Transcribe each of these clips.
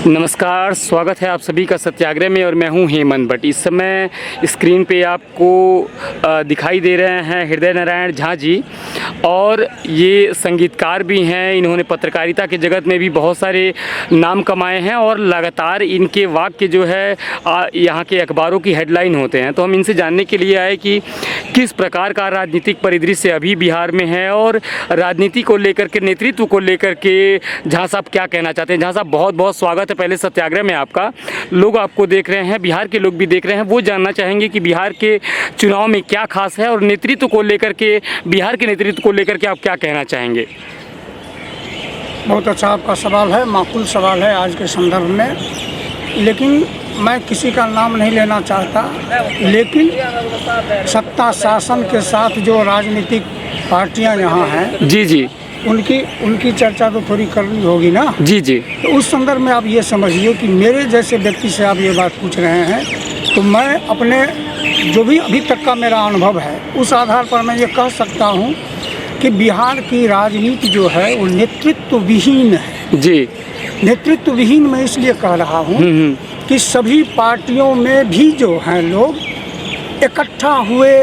नमस्कार, स्वागत है आप सभी का सत्याग्रह में और मैं हूं हेमंत भट्ट। इस समय स्क्रीन पे आपको दिखाई दे रहे हैं हृदय नारायण झा जी, और ये संगीतकार भी हैं। इन्होंने पत्रकारिता के जगत में भी बहुत सारे नाम कमाए हैं और लगातार इनके वाक्य जो है यहाँ के अखबारों की हेडलाइन होते हैं। तो हम इनसे जानने के लिए आए कि किस प्रकार का राजनीतिक परिदृश्य अभी बिहार में है और राजनीति को लेकर के, नेतृत्व को लेकर के झा साहब क्या कहना चाहते हैं। झा साहब, बहुत बहुत स्वागत है पहले सत्याग्रह में आपका। लोग आपको देख रहे हैं, बिहार के लोग भी देख रहे हैं, वो जानना चाहेंगे कि बिहार के चुनाव में क्या खास है और नेतृत्व को लेकर के, बिहार के नेतृत्व को लेकर के आप क्या कहना चाहेंगे। बहुत अच्छा आपका सवाल है, माकूल सवाल है आज के संदर्भ में, लेकिन मैं किसी का नाम नहीं लेना चाहता। लेकिन सत्ता शासन के साथ जो राजनीतिक पार्टियां यहाँ हैं, जी उनकी चर्चा तो थोड़ी करनी होगी ना। जी तो उस संदर्भ में आप ये समझिए कि मेरे जैसे व्यक्ति से आप ये बात पूछ रहे हैं, तो मैं अपने जो भी अभी तक का मेरा अनुभव है उस आधार पर मैं ये कह सकता हूँ कि बिहार की राजनीति जो है वो नेतृत्व विहीन है। जी, नेतृत्व विहीन मैं इसलिए कह रहा हूँ कि सभी पार्टियों में भी जो हैं लोग इकट्ठा हुए,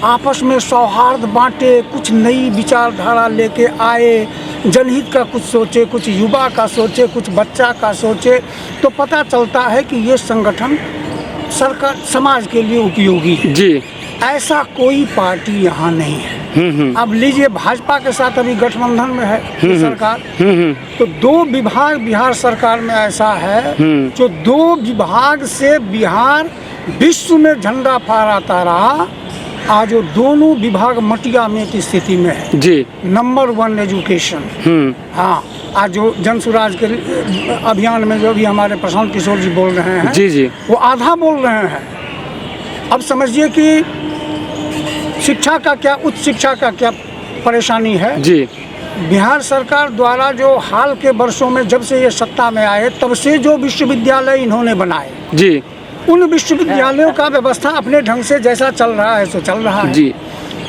आपस में सौहार्द बांटे, कुछ नई विचारधारा लेके आए, जनहित का कुछ सोचे, कुछ युवा का सोचे, कुछ बच्चा का सोचे, तो पता चलता है कि ये संगठन सरकार समाज के लिए उपयोगी है। जी, ऐसा कोई पार्टी यहाँ नहीं है। अब लीजिए, भाजपा के साथ अभी गठबंधन में है सरकार, तो 2 विभाग बिहार सरकार में ऐसा है जो 2 विभाग से बिहार विश्व में झंडा फहराता रहा। आज वो दोनों विभाग मटिया में की स्थिति में है। जी, नंबर 1 एजुकेशन। हाँ, आज जो जन सुराज के अभियान में जो भी हमारे प्रशांत किशोर जी बोल रहे हैं, जी वो आधा बोल रहे हैं। अब समझिए कि शिक्षा का क्या, उच्च शिक्षा का क्या परेशानी है। जी, बिहार सरकार द्वारा जो हाल के वर्षों में जब से ये सत्ता में आए तब से जो विश्वविद्यालय इन्होंने बनाए, जी उन विश्वविद्यालयों का व्यवस्था अपने ढंग से जैसा चल रहा है सो चल रहा है। जी,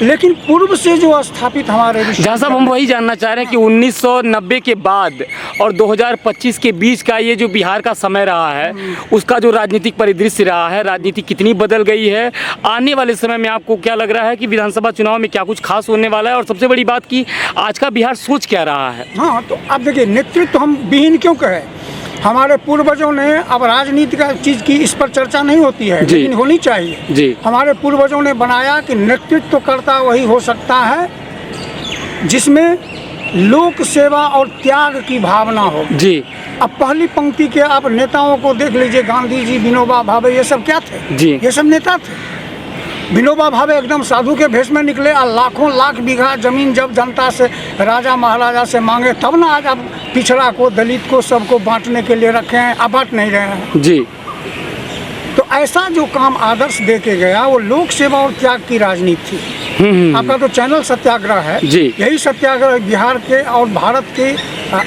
लेकिन पूर्व से जो स्थापित हमारे जहाँ साहब, हम वही जानना चाह रहे हैं कि 1990 के बाद और 2025 के बीच का ये जो बिहार का समय रहा है, उसका जो राजनीतिक परिदृश्य रहा है, राजनीति कितनी बदल गई है। आने वाले समय में आपको क्या लग रहा है कि विधानसभा चुनाव में क्या कुछ खास होने वाला है, और सबसे बड़ी बात कि आज का बिहार सोच क्या रहा है। हाँ, तो आप देखिए, नेतृत्व हम विहीन क्यों कहें। हमारे पूर्वजों ने, अब राजनीति का चीज़ की इस पर चर्चा नहीं होती है, लेकिन होनी चाहिए। जी, हमारे पूर्वजों ने बनाया कि नेतृत्व करता वही हो सकता है जिसमें लोक सेवा और त्याग की भावना हो। जी, अब पहली पंक्ति के आप नेताओं को देख लीजिए, गांधी जी, विनोबा भावे, ये सब क्या थे। जी, ये सब नेता थे। विनोबा भावे एकदम साधु के भेष में निकले और लाखों लाख बीघा जमीन जब जनता से, राजा महाराजा से मांगे, तब ना आज आप पिछड़ा को, दलित को, सबको बांटने के लिए रखे हैं, अब बांट नहीं रहे हैं। जी, तो ऐसा जो काम आदर्श दे के गया वो लोक सेवा और त्याग की राजनीति थी। आपका तो चैनल सत्याग्रह है। जी, यही सत्याग्रह बिहार के और भारत के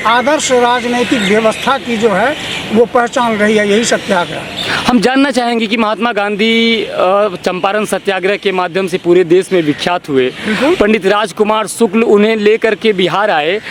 आदर्श राजनीतिक व्यवस्था की जो है वो पहचान रही है, यही सत्याग्रह। हम जानना चाहेंगे कि महात्मा गांधी चंपारण सत्याग्रह के माध्यम से पूरे देश में विख्यात हुए। पंडित राजकुमार शुक्ल उन्हें लेकर के बिहार आए।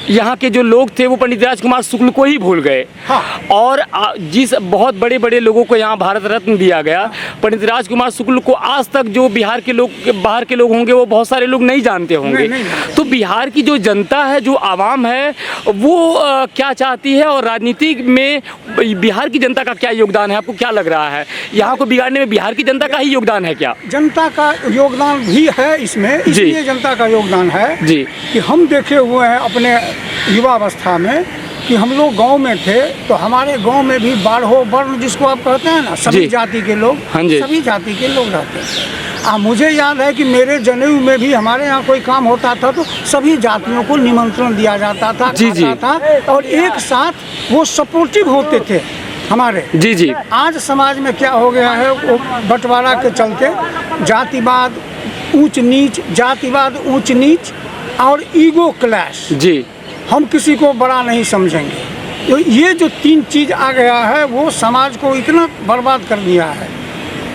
यहाँ के जो लोग थे वो पंडित राजकुमार शुक्ल को ही भूल गए। हाँ। और जिस बहुत बड़े बड़े लोगों को यहाँ भारत रत्न दिया गया, पंडित राजकुमार शुक्ल को आज तक जो बिहार के लोग, बाहर के लोग होंगे, वो बहुत सारे लोग नहीं जानते होंगे। नहीं। तो बिहार की जो जनता है, जो आवाम है, वो क्या चाहती है और राजनीति में बिहार की जनता का क्या योगदान है, आपको क्या लग रहा है। यहाँ को बिगाड़ने में बिहार की जनता का ही योगदान है क्या। जनता का योगदान भी है इसमें, इसलिए जनता का योगदान है जी कि हम देखे हुए हैं अपने युवावस्था में कि हम लोग गांव में थे, तो हमारे गांव में भी बारहो वर्ण जिसको आप कहते हैं ना, सभी जाति के लोग, सभी जाति के लोग रहते हैं। मुझे याद है कि मेरे जनेऊ में भी हमारे यहाँ कोई काम होता था तो सभी जातियों को निमंत्रण दिया जाता था, था और एक साथ वो सपोर्टिव होते थे हमारे। जी, आज समाज में क्या हो गया है, वो बंटवारा के चलते जातिवाद, ऊंच नीच, जातिवाद, ऊंच नीच और ईगो क्लैश। जी, हम किसी को बड़ा नहीं समझेंगे। तो ये जो 3 चीज़ आ गया है वो समाज को इतना बर्बाद कर दिया है,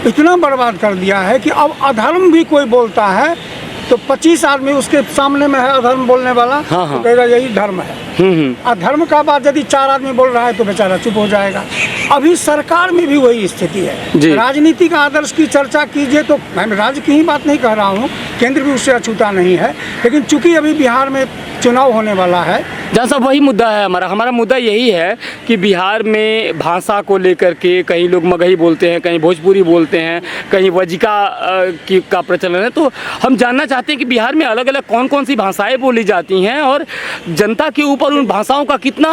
इतना बर्बाद कर दिया है कि अब अधर्म भी कोई बोलता है तो 25 आदमी उसके सामने में है अधर्म बोलने वाला, हाँ, हाँ। तो कहेगा यही धर्म है। अधर्म का बात यदि 4 आदमी बोल रहा है तो बेचारा चुप हो जाएगा। अभी सरकार में भी वही स्थिति जी। है। राजनीतिक आदर्श की चर्चा कीजिए तो मैं राज्य की ही बात नहीं कह रहा हूँ, केंद्र भी उससे अछूता नहीं है, लेकिन चूंकि अभी बिहार में चुनाव होने वाला है। जहाँ साहब वही मुद्दा है हमारा मुद्दा यही है कि बिहार में भाषा को लेकर के कहीं लोग मगही बोलते हैं, कहीं भोजपुरी बोलते हैं, कहीं वजिका का प्रचलन है। तो हम जानना चाहते हैं कि बिहार में अलग अलग कौन कौन सी भाषाएं बोली जाती हैं और जनता के ऊपर उन भाषाओं का कितना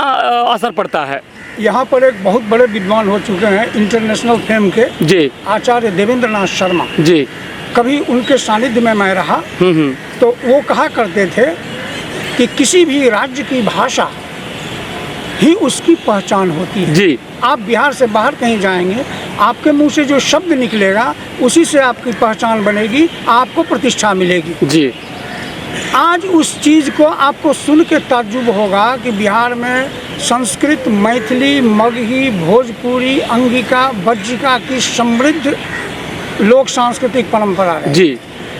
असर पड़ता है। यहाँ पर एक बहुत बड़े विद्वान हो चुके हैं इंटरनेशनल फेम के जी आचार्य देवेंद्र नाथ शर्मा जी। कभी उनके सानिध्य में मैं रहा तो वो कहा करते थे कि किसी भी राज्य की भाषा ही उसकी पहचान होती है। जी। आप बिहार से बाहर कहीं जाएंगे, आपके मुंह से जो शब्द निकलेगा उसी से आपकी पहचान बनेगी, आपको प्रतिष्ठा मिलेगी। जी। आज उस चीज़ को आपको सुन के ताज्जुब होगा कि बिहार में संस्कृत, मैथिली, मगही, भोजपुरी, अंगिका, वज्जिका की समृद्ध लोक सांस्कृतिक परंपरा है। जी।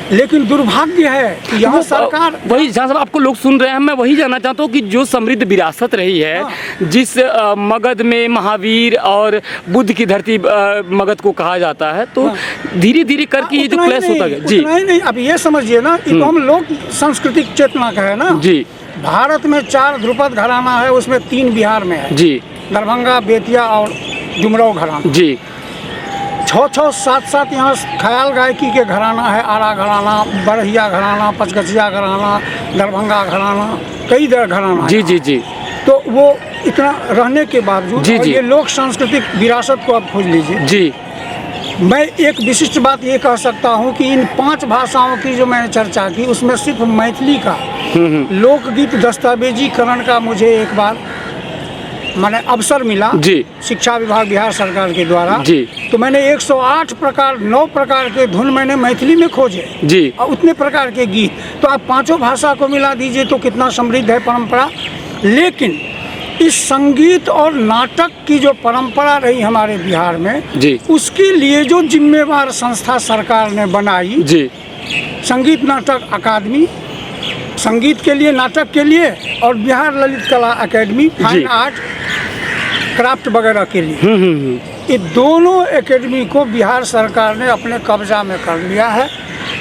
लेकिन दुर्भाग्य है कि यहाँ सरकार वही जहाँ सब आपको लोग सुन रहे हैं, मैं वही जानना चाहता हूँ कि जो समृद्ध विरासत रही है, जिस मगध में महावीर और बुद्ध की धरती मगध को कहा जाता है, तो धीरे धीरे करके ये जो क्लैश होता गया। जी नहीं, अब ये समझिए ना, ये तो हम लोग सांस्कृतिक चेतना का है ना। जी। भारत में 4 ध्रुपद घराना है, उसमें 3 बिहार में है। जी। दरभंगा, बेतिया और डुमराव घराना। जी। 6-6, 7-7 यहाँ ख्याल गायकी के घराना है, आरा घराना, बरहिया घराना, पचगछिया घराना, दरभंगा घराना, कई घराना। जी जी जी। तो वो इतना रहने के बावजूद जी, जी। ये लोक सांस्कृतिक विरासत को आप खोज लीजिए। जी। मैं एक विशिष्ट बात ये कह सकता हूँ कि इन 5 भाषाओं की जो मैंने चर्चा की उसमें सिर्फ मैथिली का लोकगीत दस्तावेजीकरण का मुझे एक बार मैंने अवसर मिला जी, शिक्षा विभाग बिहार सरकार के द्वारा जी। तो मैंने 108 प्रकार 9 प्रकार के धुन मैंने मैथिली में खोजे जी, और उतने प्रकार के गीत। तो आप 5 भाषा को मिला दीजिए तो कितना समृद्ध है परंपरा। लेकिन इस संगीत और नाटक की जो परंपरा रही हमारे बिहार में जी, उसके लिए जो जिम्मेवार संस्था सरकार ने बनाई जी, संगीत नाटक अकादमी, संगीत के लिए, नाटक के लिए, और बिहार ललित कला अकेडमी, फाइन आर्ट क्राफ्ट वगैरह के लिए, ये दोनों एकेडमी को बिहार सरकार ने अपने कब्जा में कर लिया है।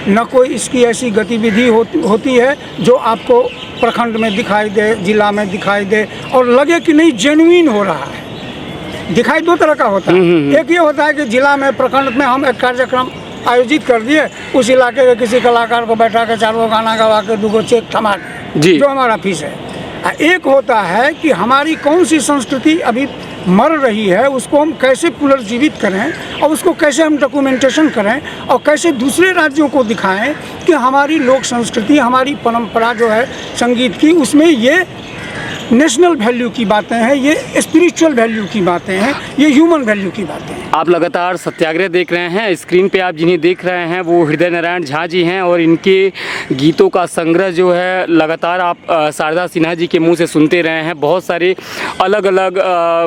न कोई इसकी ऐसी गतिविधि होती है जो आपको प्रखंड में दिखाई दे, जिला में दिखाई दे और लगे कि नहीं जेन्युइन हो रहा है। दिखाई 2 तरह का होता है। एक ये होता है कि जिला में, प्रखंड में हम एक कार्यक्रम आयोजित कर दिए, उस इलाके के किसी कलाकार को बैठा के 4 गाना गवा के 2 चेक थमा जी, जो हमारा फीस है। एक होता है कि हमारी कौन सी संस्कृति अभी मर रही है, उसको हम कैसे पुनर्जीवित करें और उसको कैसे हम डॉक्यूमेंटेशन करें और कैसे दूसरे राज्यों को दिखाएं कि हमारी लोक संस्कृति, हमारी परंपरा जो है संगीत की, उसमें ये नेशनल वैल्यू की बातें हैं, ये स्पिरिचुअल वैल्यू की बातें हैं, ये ह्यूमन वैल्यू की बातें हैं। आप लगातार सत्याग्रह देख रहे हैं। स्क्रीन पे आप जिन्हें देख रहे हैं वो हृदय नारायण झा जी हैं और इनके गीतों का संग्रह जो है लगातार आप शारदा सिन्हा जी के मुंह से सुनते रहे हैं। बहुत सारे अलग अलग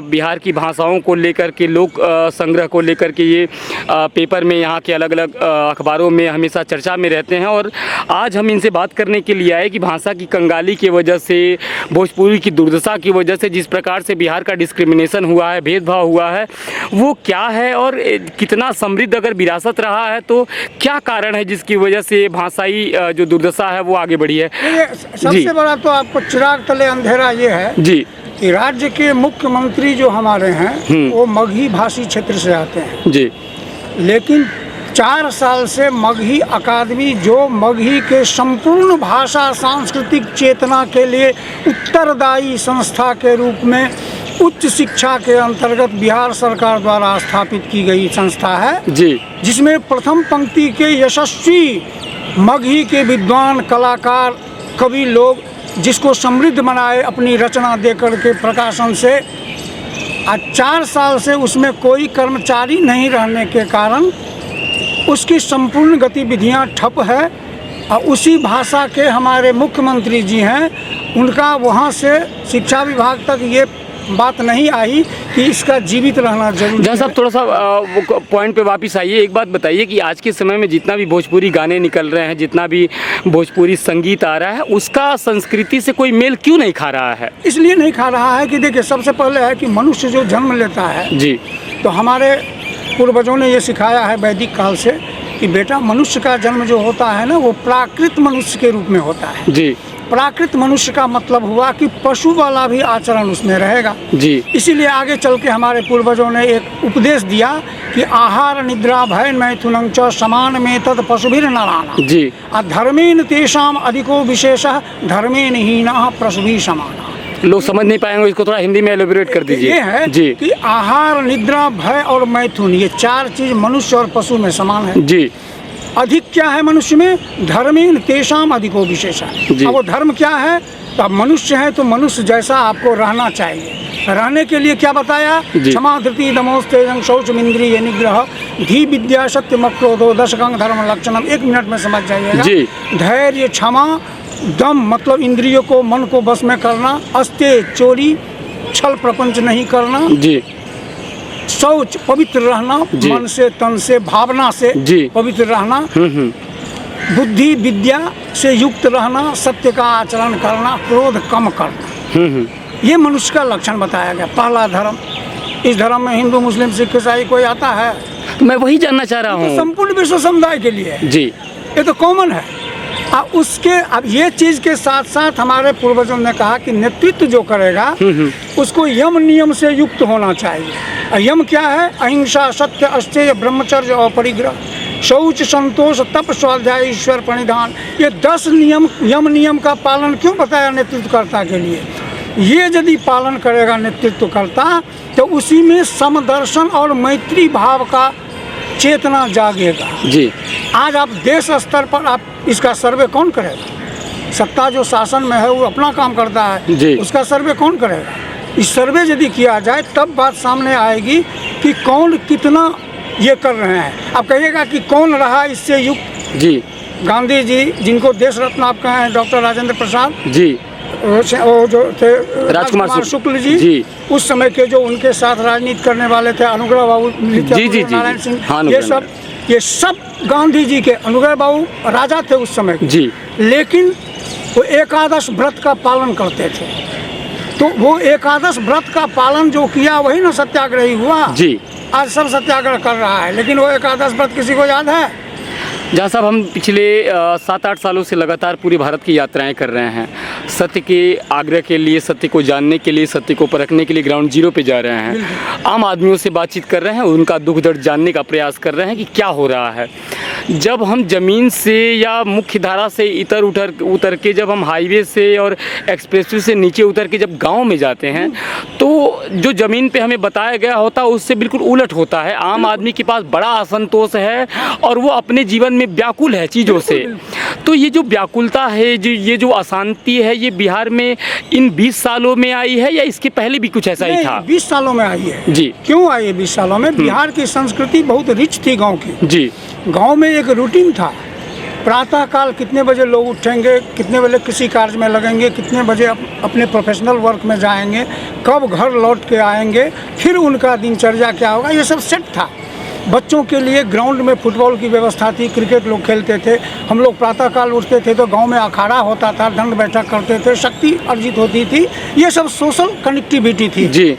बिहार की भाषाओं को लेकर के, लोक संग्रह को लेकर के ये पेपर में, यहाँ के अलग अलग अखबारों में हमेशा चर्चा में रहते हैं। और आज हम इनसे बात करने के लिए आए कि भाषा की कंगाली की वजह से, भोजपुरी की दुर्दशा की वजह से जिस प्रकार से बिहार का डिस्क्रिमिनेशन हुआ है, भेदभाव हुआ है, वो क्या है और कितना समृद्ध अगर विरासत रहा है तो क्या कारण है जिसकी वजह से भाषाई जो दुर्दशा है वो आगे बढ़ी है। सबसे बड़ा तो आपको चिराग तले अंधेरा ये है जी कि राज्य के मुख्यमंत्री जो हमारे हैं वो मगही भाषी क्षेत्र से आते हैं जी, लेकिन 4 साल से मगही अकादमी, जो मगही के संपूर्ण भाषा सांस्कृतिक चेतना के लिए उत्तरदायी संस्था के रूप में उच्च शिक्षा के अंतर्गत बिहार सरकार द्वारा स्थापित की गई संस्था है जी, जिसमें प्रथम पंक्ति के यशस्वी मगही के विद्वान, कलाकार, कवि लोग जिसको समृद्ध बनाए अपनी रचना देकर के प्रकाशन से। आज 4 साल से उसमें कोई कर्मचारी नहीं रहने के कारण उसकी संपूर्ण गतिविधियां ठप है और उसी भाषा के हमारे मुख्यमंत्री जी हैं, उनका वहां से शिक्षा विभाग तक ये बात नहीं आई कि इसका जीवित रहना जरूरी जहाँ है। साहब थोड़ा सा पॉइंट पे वापस आइए, एक बात बताइए कि आज के समय में जितना भी भोजपुरी गाने निकल रहे हैं, जितना भी भोजपुरी संगीत आ रहा है, उसका संस्कृति से कोई मेल क्यों नहीं खा रहा है? इसलिए नहीं खा रहा है कि देखिए, सबसे पहले है कि मनुष्य जो जन्म लेता है जी तो हमारे पूर्वजों ने ये सिखाया है वैदिक काल से कि बेटा, मनुष्य का जन्म जो होता है ना, वो प्राकृत मनुष्य के रूप में होता है। जी प्राकृत मनुष्य का मतलब हुआ कि पशु वाला भी आचरण उसमें रहेगा। जी इसीलिए आगे चल के हमारे पूर्वजों ने एक उपदेश दिया कि आहार निद्रा भय मैथुनं च समान में तद पशुभिर नराणाम्। जी धर्मेण तेषाम अधिको विशेषः धर्मेण हीनः पशुभिः समानः। लोग समझ नहीं पाएंगे, इसको थोड़ा हिंदी में एलोबरेट कर दीजिए। ये है जी कि आहार निद्रा भय और मैथुन, ये चार चीज मनुष्य और पशु में समान है। जी अधिक क्या है मनुष्य में? धर्मेण तेषाम अधिको विशेषः। जी। अब वो धर्म क्या है? तो आप मनुष्य है तो मनुष्य जैसा आपको रहना चाहिए। रहने के लिए क्या बताया? जी। क्षमा धृति दमोस्तेजं शौचमिंद्रिय निग्रह धी विद्या सत्यम क्रोधो दशकं धर्म लक्षणम। 1 मिनट में समझ जाइएगा। जी। धैर्य, क्षमा, दम मतलब इंद्रियों को, मन को बस में करना, अस्ते चोरी, छल प्रपंच नहीं करना, जी शौच पवित्र रहना, जी। मन से, तन से, भावना से जी। पवित्र रहना, बुद्धि विद्या से युक्त रहना, सत्य का आचरण करना, क्रोध कम करना, ये मनुष्य का लक्षण बताया गया। पहला धर्म। इस धर्म में हिंदू मुस्लिम सिख ईसाई कोई आता है? मैं वही जानना चाह रहा तो हूँ। संपूर्ण विश्व समुदाय के लिए है। जी ये तो कॉमन है। अब ये चीज के साथ साथ हमारे पूर्वजों ने कहा कि नेतृत्व जो करेगा उसको यम नियम से युक्त होना चाहिए। और यम क्या है? अहिंसा, सत्य, अस्तेय, ब्रह्मचर्य और परिग्रह, शौच, संतोष, तप, स्वाध्याय, ईश्वर प्रणिधान। ये 10 नियम, यम नियम का पालन क्यों बताया नेतृत्वकर्ता के लिए? ये यदि पालन करेगा नेतृत्वकर्ता तो उसी में समदर्शन और मैत्री भाव का चेतना जागेगा। जी आज आप देश स्तर पर आप इसका सर्वे कौन करेगा? सत्ता जो शासन में है वो अपना काम करता है, जी। उसका सर्वे कौन करेगा? इस सर्वे यदि किया जाए तब बात सामने आएगी कि कौन कितना ये कर रहे हैं। आप कहिएगा कि कौन रहा इससे युक्त? जी गांधी जी, जिनको देश रत्न आप कहे हैं, डॉक्टर राजेंद्र प्रसाद जी वो जो थे राजकुमार शुक्ल जी। जी, उस समय के जो उनके साथ राजनीति करने वाले थे, अनुग्रह बाबू, जी, नारायण सिंह, हाँ, ये सब गांधी जी के, अनुग्रह बाबू राजा थे उस समय के। जी लेकिन वो एकादश व्रत का पालन करते थे। तो वो एकादश व्रत का पालन जो किया वही ना सत्याग्रही हुआ। जी आज सब सत्याग्रह कर रहा है, लेकिन वो एकादश व्रत किसी को याद है? जहाँ साहब हम पिछले 7-8 सालों से लगातार पूरे भारत की यात्राएं कर रहे हैं, सत्य के आग्रह के लिए, सत्य को जानने के लिए, सत्य को परखने के लिए ग्राउंड जीरो पे जा रहे हैं, आम आदमियों से बातचीत कर रहे हैं, उनका दुख दर्द जानने का प्रयास कर रहे हैं कि क्या हो रहा है। जब हम ज़मीन से या मुख्य धारा से उतर के जब हम हाईवे से और एक्सप्रेसवे से नीचे उतर के जब गाँव में जाते हैं तो जो ज़मीन पे हमें बताया गया होता है उससे बिल्कुल उलट होता है। आम आदमी के पास बड़ा असंतोष है और वो अपने जीवन में व्याकुल है चीज़ों से। तो ये जो व्याकुलता है, ये जो अशांति है, ये बिहार में इन 20 सालों में आई है या इसके पहले भी कुछ ऐसा ही था? 20 सालों में आई है। जी। क्यों आई है 20 सालों में? बिहार की संस्कृति बहुत रिच थी गांव की। जी। गांव में एक रूटीन था। प्रातः काल कितने बजे लोग उठेंगे, कितने बजे किसी कार्य में लगेंगे, कितने बजे अपने प्रोफेशनल वर्क में जाएंगे, कब घर लौट के आएंगे, फिर उनका दिनचर्या क्या होगा, ये सब सेट था। बच्चों के लिए ग्राउंड में फुटबॉल की व्यवस्था थी, क्रिकेट लोग खेलते थे। हम लोग प्रातःकाल उठते थे तो गांव में अखाड़ा होता था, दंड बैठक करते थे, शक्ति अर्जित होती थी। ये सब सोशल कनेक्टिविटी थी। जी।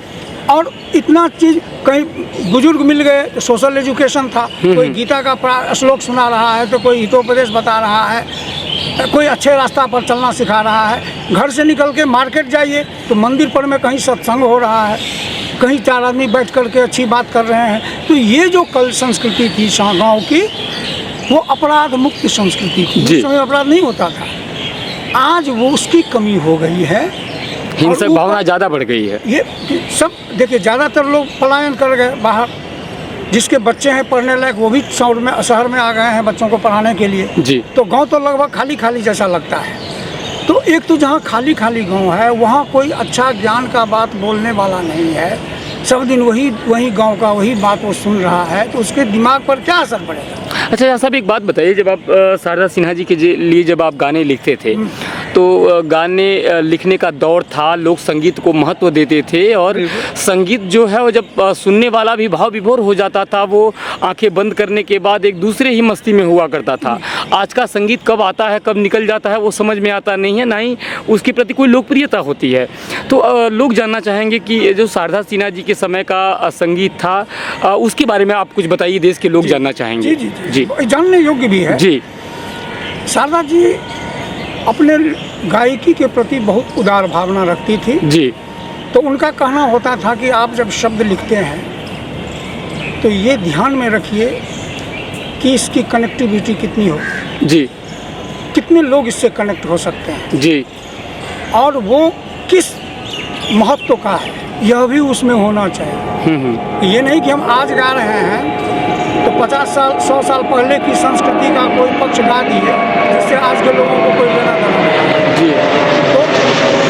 और इतना चीज़, कहीं बुजुर्ग मिल गए तो सोशल एजुकेशन था। कोई गीता का श्लोक सुना रहा है तो कोई हितोपदेश बता रहा है, कोई अच्छे रास्ता पर चलना सिखा रहा है। घर से निकल के मार्केट जाइए तो मंदिर पर में कहीं सत्संग हो रहा है, कहीं 4 आदमी बैठ कर के अच्छी बात कर रहे हैं। तो ये जो कल संस्कृति थी गाँव की, वो अपराध मुक्त संस्कृति थी। उस समय अपराध नहीं होता था। आज वो उसकी कमी हो गई है, हिंसक भावना ज़्यादा बढ़ गई है। ये सब देखिए, ज़्यादातर लोग पलायन कर गए बाहर। जिसके बच्चे हैं पढ़ने लायक वो भी शहर में आ गए हैं बच्चों को पढ़ाने के लिए। जी। तो गांव तो लगभग खाली खाली जैसा लगता है। तो एक तो जहाँ खाली खाली गांव है वहाँ कोई अच्छा ज्ञान का बात बोलने वाला नहीं है। सब दिन वही गांव का वही बात वो सुन रहा है, तो उसके दिमाग पर क्या असर पड़ेगा? अच्छा साहब, एक बात बताइए, जब आप शारदा सिन्हा जी के लिए जब आप गाने लिखते थे तो गाने लिखने का दौर था, लोग संगीत को महत्व देते थे और संगीत जो है वो जब सुनने वाला भी भाव विभोर हो जाता था, वो आंखें बंद करने के बाद एक दूसरे ही मस्ती में हुआ करता था। आज का संगीत कब आता है कब निकल जाता है वो समझ में आता नहीं है, ना ही उसके प्रति कोई लोकप्रियता होती है। तो लोग जानना चाहेंगे कि जो शारदा सिन्हा जी के समय का संगीत था उसके बारे में आप कुछ बताइए, देश के लोग जानना चाहेंगे। जी जी जी जानने योग्य भी है। जी, शारदा जी अपने गायकी के प्रति बहुत उदार भावना रखती थी। जी, तो उनका कहना होता था कि आप जब शब्द लिखते हैं तो ये ध्यान में रखिए कि इसकी कनेक्टिविटी कितनी हो, जी, कितने लोग इससे कनेक्ट हो सकते हैं, जी, और वो किस महत्व का है यह भी उसमें होना चाहिए। ये नहीं कि हम आज गा रहे हैं तो 50 साल 100 साल पहले की संस्कृति का कोई पक्ष गा दिए जिससे आज के लोगों को कोई लेना देना नहीं। जी, तो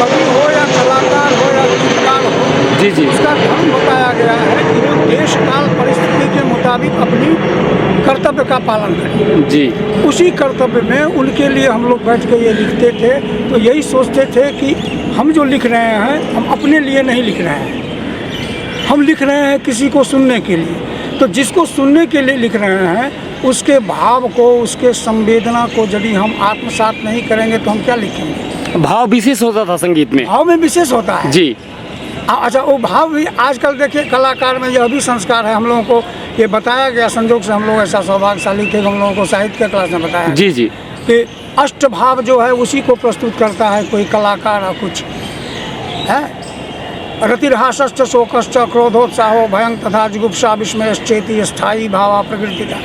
कवि हो या कलाकार हो या गीतकार हो, जी, जी, उसका ध्यान बताया गया है कि वो देश काल परिस्थिति के मुताबिक अपनी कर्तव्य का पालन करें। जी, उसी कर्तव्य में उनके लिए हम लोग बैठ के ये लिखते थे, तो यही सोचते थे कि हम जो लिख रहे हैं हम अपने लिए नहीं लिख रहे हैं, हम लिख रहे हैं किसी को सुनने के लिए। तो जिसको सुनने के लिए लिख रहे हैं उसके भाव को, उसके संवेदना को यदि हम आत्मसात नहीं करेंगे तो हम क्या लिखेंगे। भाव विशेष होता था संगीत में। भाव में विशेष होता है। जी, अच्छा, वो भाव भी आजकल देखिए कलाकार में यह भी संस्कार है। हम लोगों को ये बताया गया, संजोग से हम लोग ऐसा सौभाग्यशाली थे, हम लोगों को साहित्य के क्लास में बताया जी, जी, कि अष्टभाव जो है उसी को प्रस्तुत करता है कोई कलाकार और कुछ है। रतिर्हासश्च शोकश्च क्रोधोत्साहो भयं तथा जुगुप्सा विस्मयश्चेति स्थायी भावा प्रकृति का।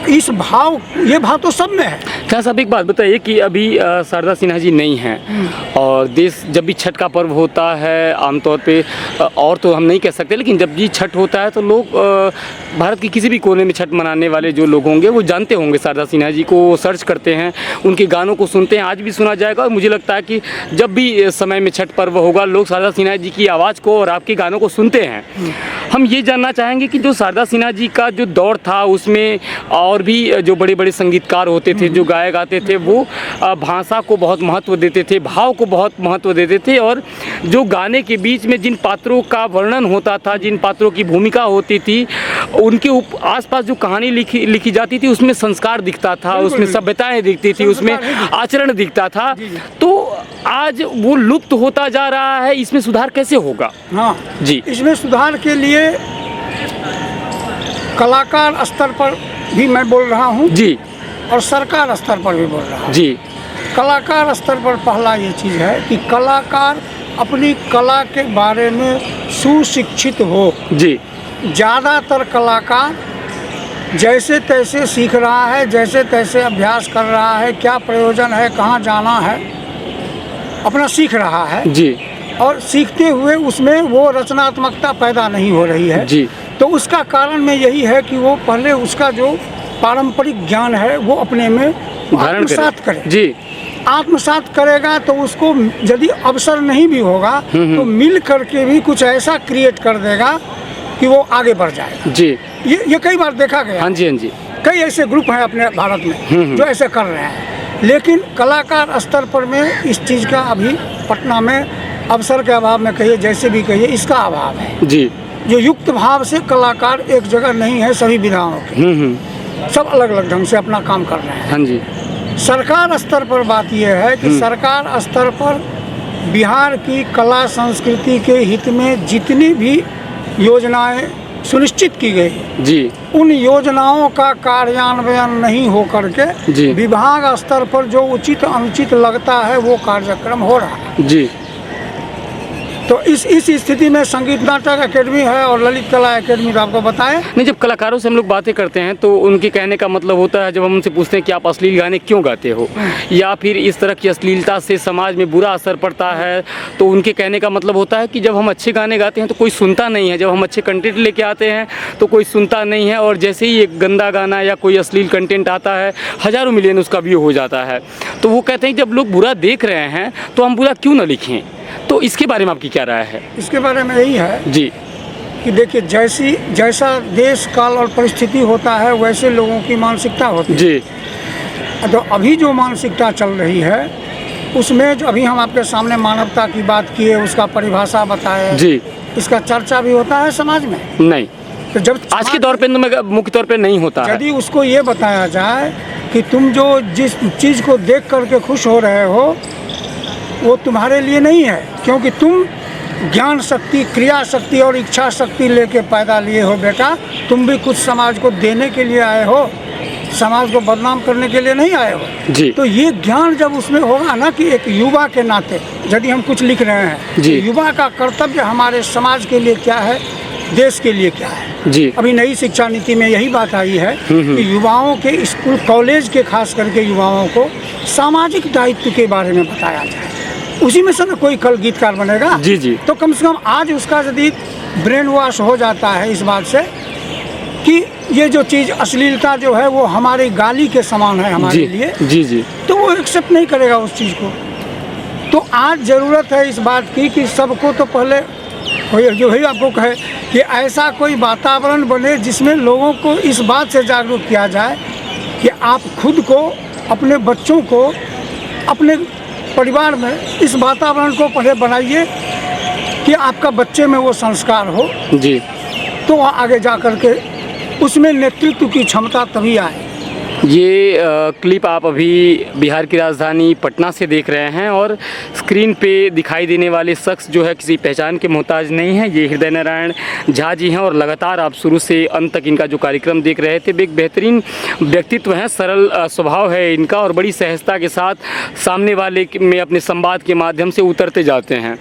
इस भाव, ये भाव तो सब में है। क्या साहब एक बात बताइए कि अभी शारदा सिन्हा जी नहीं हैं और देश जब भी छठ का पर्व होता है आमतौर पे और तो हम नहीं कह सकते, लेकिन जब भी छठ होता है तो लोग भारत के किसी भी कोने में छठ मनाने वाले जो लोग होंगे वो जानते होंगे शारदा सिन्हा जी को, सर्च करते हैं, उनके गानों को सुनते हैं। आज भी सुना जाएगा और मुझे लगता है कि जब भी समय में छठ पर्व होगा लोग शारदा सिन्हा जी की आवाज़ को और आपके गानों को सुनते हैं। हम ये जानना चाहेंगे कि जो शारदा सिन्हा जी का जो दौर था उसमें और भी जो बड़े बड़े संगीतकार होते थे जो गायक आते थे वो भाषा को बहुत महत्व देते थे, भाव को बहुत महत्व देते थे, और जो गाने के बीच में जिन पात्रों का वर्णन होता था, जिन पात्रों की भूमिका होती थी, उनके आसपास जो कहानी लिखी जाती थी उसमें संस्कार दिखता था, उसमें सभ्यताएं दिखती थी, उसमें आचरण दिखता था। तो आज वो लुप्त होता जा रहा है, इसमें सुधार कैसे होगा? हाँ जी, इसमें सुधार के लिए कलाकार स्तर पर भी मैं बोल रहा हूँ जी, और सरकार स्तर पर भी बोल रहा हूँ। जी, कलाकार स्तर पर पहला ये चीज़ है कि कलाकार अपनी कला के बारे में सुशिक्षित हो। जी, ज़्यादातर कलाकार जैसे तैसे सीख रहा है, जैसे तैसे अभ्यास कर रहा है, क्या प्रयोजन है, कहाँ जाना है, अपना सीख रहा है जी, और सीखते हुए उसमें वो रचनात्मकता पैदा नहीं हो रही है। जी, तो उसका कारण में यही है कि वो पहले उसका जो पारंपरिक ज्ञान है वो अपने में धारण आत्मसात करे। जी, आत्मसात करेगा तो उसको यदि अवसर नहीं भी होगा तो मिल करके भी कुछ ऐसा क्रिएट कर देगा कि वो आगे बढ़ जाएगा। जी, ये कई बार देखा गया। हाँ जी, हाँ जी, कई ऐसे ग्रुप हैं अपने भारत में जो ऐसे कर रहे हैं, लेकिन कलाकार स्तर पर में इस चीज़ का अभी पटना में अवसर के अभाव में कहिए, जैसे भी कहिए, इसका अभाव है। जी, जो युक्त भाव से कलाकार एक जगह नहीं है, सभी विधाओं के सब अलग अलग ढंग से अपना काम कर रहे हैं। हाँ जी, सरकार स्तर पर बात यह है कि सरकार स्तर पर बिहार की कला संस्कृति के हित में जितनी भी योजनाएं सुनिश्चित की गई जी, उन योजनाओं का कार्यान्वयन नहीं हो करके जी, विभाग स्तर पर जो उचित अनुचित लगता है वो कार्यक्रम हो रहा है। जी, तो इस स्थिति में संगीत नाटक एकेडमी है और ललित कला एकेडमी तो आपको बताएं। नहीं, जब कलाकारों से हम लोग बातें करते हैं तो उनके कहने का मतलब होता है, जब हम उनसे पूछते हैं कि आप अश्लील गाने क्यों गाते हो या फिर इस तरह की अश्लीलता से समाज में बुरा असर पड़ता है, तो उनके कहने का मतलब होता है कि जब हम अच्छे गाने गाते हैं तो कोई सुनता नहीं है, जब हम अच्छे कंटेंट लेके आते हैं तो कोई सुनता नहीं है, और जैसे ही एक गंदा गाना या कोई अश्लील कंटेंट आता है हज़ारों मिलियन उसका व्यू हो जाता है। तो वो कहते हैं जब लोग बुरा देख रहे हैं तो हम बुरा क्यों ना लिखें। तो इसके बारे में आपकी क्या राय है? इसके बारे में यही है जी, कि देखिए जैसा देश काल और परिस्थिति होता है वैसे लोगों की मानसिकता होती है। जी, तो अभी जो मानसिकता चल रही है उसमें जो अभी हम आपके सामने मानवता की बात किए, उसका परिभाषा बताए जी। इसका चर्चा भी होता है समाज में। नहीं, तो जब आज के दौर पे तो मुख्य तौर पे नहीं होता है। यदि उसको ये बताया जाए कि तुम जो जिस चीज़ को देख करके खुश हो रहे हो वो तुम्हारे लिए नहीं है, क्योंकि तुम ज्ञान शक्ति, क्रिया शक्ति और इच्छा शक्ति लेके पैदा लिए हो बेटा। तुम भी कुछ समाज को देने के लिए आए हो, समाज को बदनाम करने के लिए नहीं आए हो। जी। तो ये ज्ञान जब उसमें होगा ना कि एक युवा के नाते यदि हम कुछ लिख रहे हैं जी। तो युवा का कर्तव्य हमारे समाज के लिए क्या है, देश के लिए क्या है। जी। अभी नई शिक्षा नीति में यही बात आई है कि युवाओं के स्कूल कॉलेज के खास करके युवाओं को सामाजिक दायित्व के बारे में बताया जाए। उसी में से ना कोई कल गीतकार बनेगा। जी जी। तो कम से कम आज उसका यदि ब्रेन वॉश हो जाता है इस बात से कि ये जो चीज़ अश्लीलता जो है वो हमारी गाली के समान है हमारे लिए, जी जी, तो वो एक्सेप्ट नहीं करेगा उस चीज़ को। तो आज ज़रूरत है इस बात की कि सबको तो पहले जो ही आपको कहे कि ऐसा कोई वातावरण बने जिसमें लोगों को इस बात से जागरूक किया जाए कि आप खुद को, अपने बच्चों को, अपने परिवार में इस वातावरण को पहले बनाइए कि आपका बच्चे में वो संस्कार हो। जी। तो वहाँ आगे जा कर के उसमें नेतृत्व की क्षमता तभी आए। ये क्लिप आप अभी बिहार की राजधानी पटना से देख रहे हैं और स्क्रीन पे दिखाई देने वाले शख्स जो है किसी पहचान के मोहताज नहीं है। ये हृदय नारायण झा जी हैं और लगातार आप शुरू से अंत तक इनका जो कार्यक्रम देख रहे थे। एक बेहतरीन व्यक्तित्व है, सरल स्वभाव है इनका और बड़ी सहजता के साथ सामने वाले में अपने संवाद के माध्यम से उतरते जाते हैं।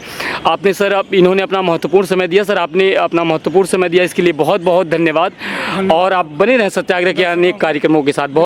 आपने सर, अब इन्होंने अपना महत्वपूर्ण समय दिया। सर, आपने अपना महत्वपूर्ण समय दिया, इसके लिए बहुत बहुत धन्यवाद। और आप बने रहें सत्याग्रह के अनेक कार्यक्रमों के साथ। बहुत